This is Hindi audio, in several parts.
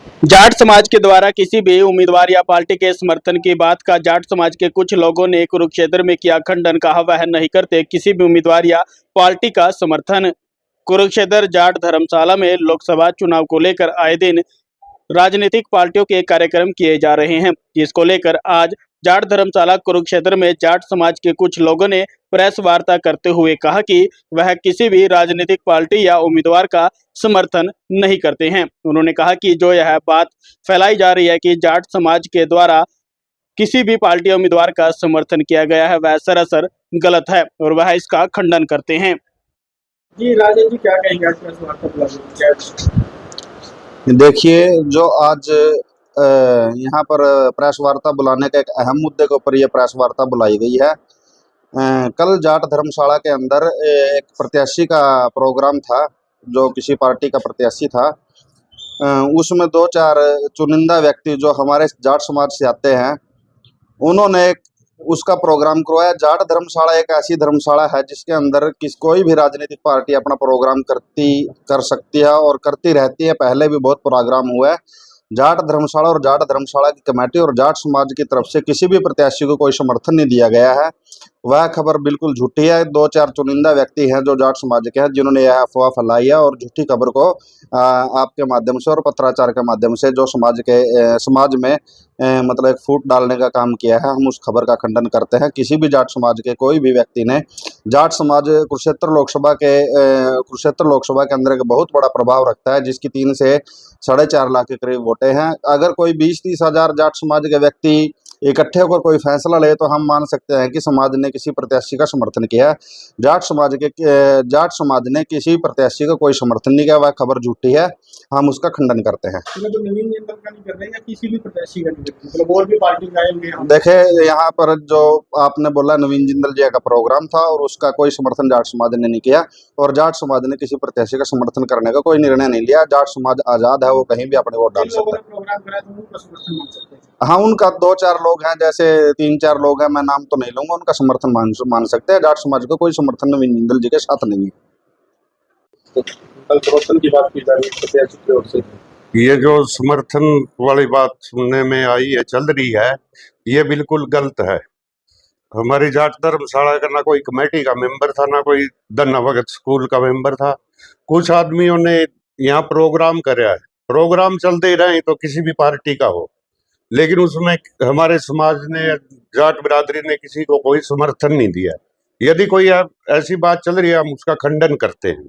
जाट समाज के द्वारा किसी भी उम्मीदवार या पार्टी के समर्थन की बात का जाट समाज के कुछ लोगों ने कुरुक्षेत्र में किया खंडन। कहा वह नहीं करते किसी भी उम्मीदवार या पार्टी का समर्थन। कुरुक्षेत्र जाट धर्मशाला में लोकसभा चुनाव को लेकर आए दिन राजनीतिक पार्टियों के कार्यक्रम किए जा रहे हैं, जिसको लेकर आज जाट धर्मशाला कुरुक्षेत्र में जाट समाज के कुछ लोगों ने प्रेस वार्ता करते हुए कहा कि वह किसी भी राजनीतिक पार्टी या उम्मीदवार का समर्थन नहीं करते हैं। उन्होंने कहा कि जो यह बात फैलाई जा रही है कि जाट समाज के द्वारा किसी भी पार्टी या उम्मीदवार का समर्थन किया गया है, वह सरासर गलत है और वह इसका खंडन करते हैं। जी राजेश जी, क्या कहेंगे आज प्रेस वार्ता बुलाई? देखिए, जो आज यहाँ पर प्रेस वार्ता बुलाने का एक अहम मुद्दे के ऊपर यह प्रेस वार्ता बुलाई गई है। कल जाट धर्मशाला के अंदर एक प्रत्याशी का प्रोग्राम था, जो किसी पार्टी का प्रत्याशी था। उसमें दो चार चुनिंदा व्यक्ति जो हमारे जाट समाज से आते हैं, उन्होंने उसका प्रोग्राम करवाया। जाट धर्मशाला एक ऐसी धर्मशाला है जिसके अंदर कोई भी राजनीतिक पार्टी अपना प्रोग्राम कर सकती है और करती रहती है। पहले भी बहुत प्रोग्राम हुआ है। जाट धर्मशाला और जाट धर्मशाला की कमेटी और जाट समाज की तरफ से किसी भी प्रत्याशी को कोई समर्थन नहीं दिया गया है। वह खबर बिल्कुल झूठी है। दो चार चुनिंदा व्यक्ति हैं जो जाट समाज के हैं, जिन्होंने यह अफवाह फैलाई है और झूठी खबर को आपके माध्यम से और पत्राचार के माध्यम से जो समाज में मतलब एक फूट डालने का काम किया है। हम उस खबर का खंडन करते हैं। किसी भी जाट समाज के कोई भी व्यक्ति ने जाट समाज कुरुक्षेत्र लोकसभा के अंदर एक बहुत बड़ा प्रभाव रखता है, जिसकी 3 से 4.5 लाख के करीब वोटें हैं। अगर कोई 20-30 हज़ार जाट समाज के व्यक्ति इकट्ठे होकर कोई फैसला ले तो हम मान सकते हैं कि समाज ने किसी प्रत्याशी का समर्थन किया है। जाट समाज ने किसी प्रत्याशी का कोई समर्थन नहीं किया। वह खबर झूठी है, हम उसका खंडन करते हैं। तो नवीन जिंदल का नहीं कर रहे या किसी भी प्रत्याशी का नहीं कर रहे, मतलब और भी पार्टी का आएंगे? देखे, यहाँ पर जो आपने बोला नवीन जिंदल जी का प्रोग्राम था और उसका कोई समर्थन जाट समाज ने नहीं किया और जाट समाज ने किसी प्रत्याशी का समर्थन करने का कोई निर्णय नहीं लिया। जाट समाज आजाद है, वो कहीं भी अपने वोट डाल सकता है। प्रोग्राम करा तो उनका समर्थन मांग सकते हैं। हाँ, उनका 2-4 लोग हैं, जैसे 3-4 लोग हैं, मैं नाम तो नहीं लूंगा, उनका समर्थन मान सकते हैं। जाट समाज का कोई समर्थन नवीन जिंदल जी के साथ नहीं है। कल समर्थन की बात की जा रही है प्रत्याशी की ओर से। ये जो समर्थन वाली बात सुनने में आई है, चल रही है, ये बिल्कुल गलत है। हमारी जाट धर्मशाला का ना कोई कमेटी का मेंबर था, ना कोई धन्ना भगत स्कूल का मेंबर था। कुछ आदमियों ने यहाँ प्रोग्राम कराया है। प्रोग्राम चलते रहे तो किसी भी पार्टी का हो, लेकिन उसमें हमारे समाज ने, जाट बिरादरी ने किसी को कोई समर्थन नहीं दिया। यदि कोई ऐसी बात चल रही है, हम उसका खंडन करते हैं।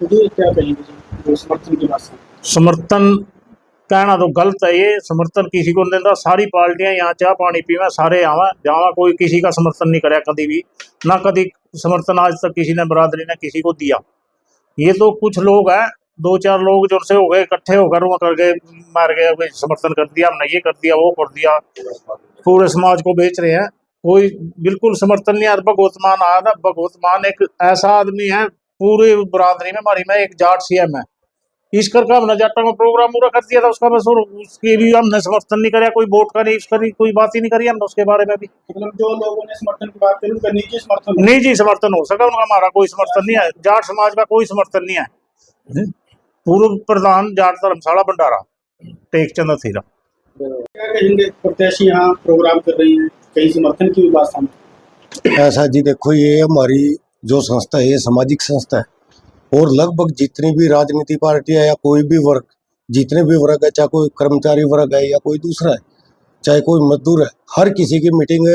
तो क्या कहेंगे समर्थन की बात से? समर्थन कहना तो गलत है। ये समर्थन किसी को नहीं देता। सारी पार्टियां यहाँ चाह पानी पीवा, सारे आवा जहाँ कोई किसी का समर्थन नहीं कराया कभी भी, ना कभी समर्थन आज तक किसी ने बिरादरी ने किसी को दिया। ये तो कुछ लोग हैं, 2-4 लोग जो से हो गए इकट्ठे होकर वहाँ करके मार गए, भाई समर्थन कर दिया, हमने ये कर दिया, वो कर दिया, पूरे समाज को बेच रहे हैं। कोई बिल्कुल समर्थन नहीं है। भगवत मान आया था। भगवत मान एक ऐसा आदमी है पूरी बिरादरी में हमारी में, एक जाट सीएम है। इस करके हमने जाटा में प्रोग्राम पूरा कर दिया था उसका, बस और उसके भी हमने समर्थन नहीं कराया। कोई वोट का नहीं, इसका कोई बात ही नहीं करी हमने उसके बारे में भी। मतलब जो लोगों ने समर्थन की बात करी उनका निजी समर्थन, निजी समर्थन हो सका उनका, हमारा कोई समर्थन नहीं है। जाट समाज का कोई समर्थन नहीं है। पूर्व प्रधान जाट धर्मशाला भंडारा टेकचंद अथीरा। क्या कहेंगे प्रत्याशी यहाँ प्रोग्राम कर रही है, कहीं समर्थन की भी बात सामने? ऐसा जी, देखो, ये हमारी जो संस्था है, ये सामाजिक संस्था है और लगभग जितनी भी राजनीतिक पार्टियां या कोई भी वर्ग, जितने भी वर्ग है, चाहे कोई कर्मचारी वर्ग है या कोई दूसरा है, चाहे कोई मजदूर है, हर किसी की मीटिंग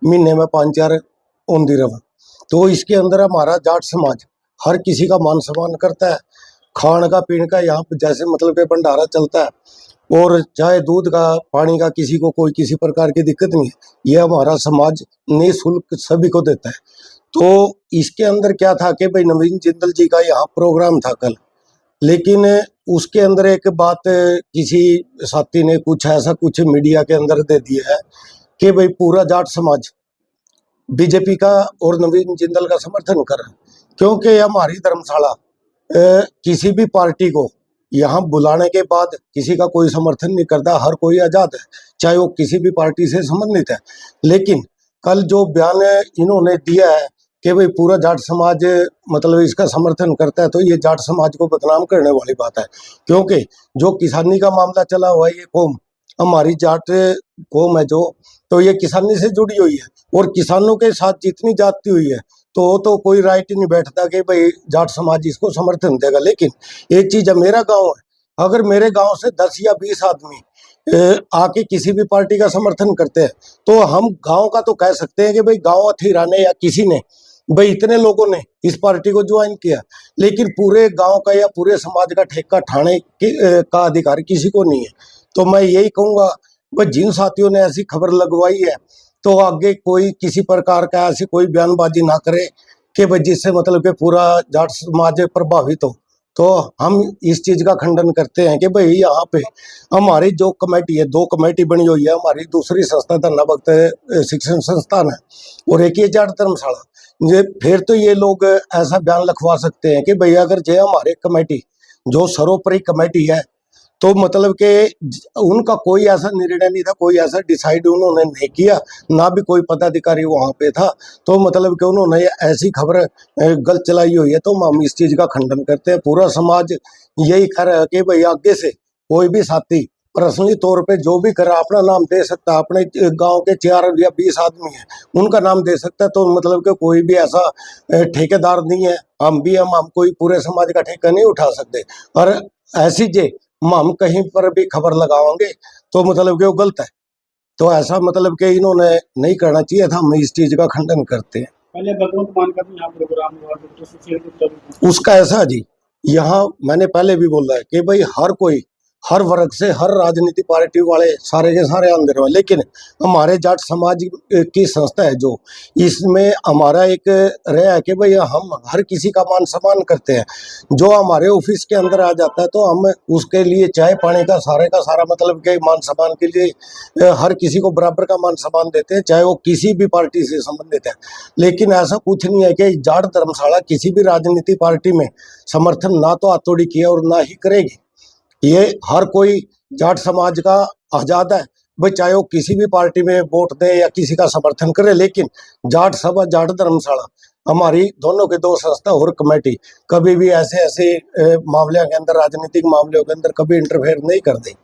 महीने में 5-4 होती रहे। तो इसके अंदर हमारा जाट समाज हर किसी का मान सम्मान करता है। खान का पीने का यहाँ पे जैसे मतलब के भंडारा चलता है और चाहे दूध का, पानी का, किसी को कोई किसी प्रकार की दिक्कत नहीं है। ये हमारा समाज निःशुल्क सभी को देता है। तो इसके अंदर क्या था कि भाई नवीन जिंदल जी का यहाँ प्रोग्राम था कल, लेकिन उसके अंदर एक बात किसी साथी ने कुछ मीडिया के अंदर दे दिया है कि भाई पूरा जाट समाज बीजेपी का और नवीन जिंदल का समर्थन कर रहा है, क्योंकि हमारी धर्मशाला किसी भी पार्टी को यहाँ बुलाने के बाद किसी का कोई समर्थन नहीं करता। हर कोई आजाद है, चाहे वो किसी भी पार्टी से संबंधित है। लेकिन कल जो बयान इन्होंने दिया है कि भाई पूरा जाट समाज मतलब इसका समर्थन करता है, तो ये जाट समाज को बदनाम करने वाली बात है। क्योंकि जो किसानी का मामला चला हुआ है, ये कौम हमारी जाट कौम है जो, तो ये किसानी से जुड़ी हुई है और किसानों के साथ जितनी जाती हुई है, तो कोई राइट ही नहीं बैठता कि भाई जाट समाज इसको समर्थन देगा। लेकिन एक चीज है, मेरा गांव है, अगर मेरे गांव से 10 या 20 आदमी आके किसी भी पार्टी का समर्थन करते हैं, तो हम गांव का तो कह सकते हैं कि भाई गांव अथीरा ने या किसी ने, भाई इतने लोगों ने इस पार्टी को ज्वाइन किया, लेकिन पूरे गांव का या पूरे समाज का ठेका ठाने का अधिकार किसी को नहीं है। तो मैं यही कहूंगा, भाई जिन साथियों ने ऐसी खबर लगवाई है, तो आगे कोई किसी प्रकार का ऐसी कोई बयानबाजी ना करे कि भाई जिससे मतलब कि पूरा जाट समाज प्रभावित हो। तो हम इस चीज का खंडन करते हैं कि भाई यहाँ पे हमारी जो कमेटी है, 2 कमेटी बनी हुई है, हमारी दूसरी संस्था धन्ना भक्त शिक्षण संस्थान है और एक ये जाट धर्मशाला। ये फिर तो ये लोग ऐसा बयान लिखवा सकते हैं कि भाई अगर जो हमारे कमेटी जो सर्वोपरि कमेटी है, तो मतलब कि उनका कोई ऐसा निर्णय नहीं था, कोई ऐसा डिसाइड उन्होंने नहीं किया, ना भी कोई पदाधिकारी वहां पे था, तो मतलब कि उन्होंने ऐसी खबर गलत चलाई हुई है। तो हम इस चीज का खंडन करते हैं। पूरा समाज यही कह रहा है कि भाई आगे से कोई भी साथी पर्सनली तौर पे जो भी करे अपना नाम दे सकता है, अपने गांव के 4 या 20 आदमी हैं उनका नाम दे सकता है। तो मतलब कि कोई भी ऐसा ठेकेदार नहीं है, हम भी हम कोई पूरे समाज का ठेका नहीं उठा सकते। और ऐसी जे हम कहीं पर भी खबर लगाओगे तो मतलब कि वो गलत है। तो ऐसा मतलब कि इन्होंने नहीं करना चाहिए था, हम इस चीज का खंडन करते हैं। पहले भगवंत मान का भी यहाँ प्रोग्राम हुआ, डॉक्टर सुशील गुप्ता भी। उसका ऐसा जी, यहाँ मैंने पहले भी बोला है कि भाई हर कोई, हर वर्ग से, हर राजनीति पार्टी वाले सारे के सारे अंदर हुए, लेकिन हमारे जाट समाज की संस्था है जो, इसमें हमारा एक रहा है कि भाई हम हर किसी का मान सम्मान करते हैं। जो हमारे ऑफिस के अंदर आ जाता है तो हम उसके लिए चाय पानी का सारा मतलब के मान सम्मान के लिए हर किसी को बराबर का मान सम्मान देते हैं, चाहे वो किसी भी पार्टी से संबंधित है। लेकिन ऐसा कुछ नहीं है कि जाट धर्मशाला किसी भी राजनीति पार्टी में समर्थन ना तो आतोड़ी किया और ना ही करेगी। ये हर कोई जाट समाज का आजाद है, भाई चाहे वो किसी भी पार्टी में वोट दे या किसी का समर्थन करे, लेकिन जाट सभा, जाट धर्मशाला हमारी दोनों के 2 संस्था और कमेटी कभी भी ऐसे मामलों के अंदर, राजनीतिक मामलों के अंदर कभी इंटरफेयर नहीं कर दी।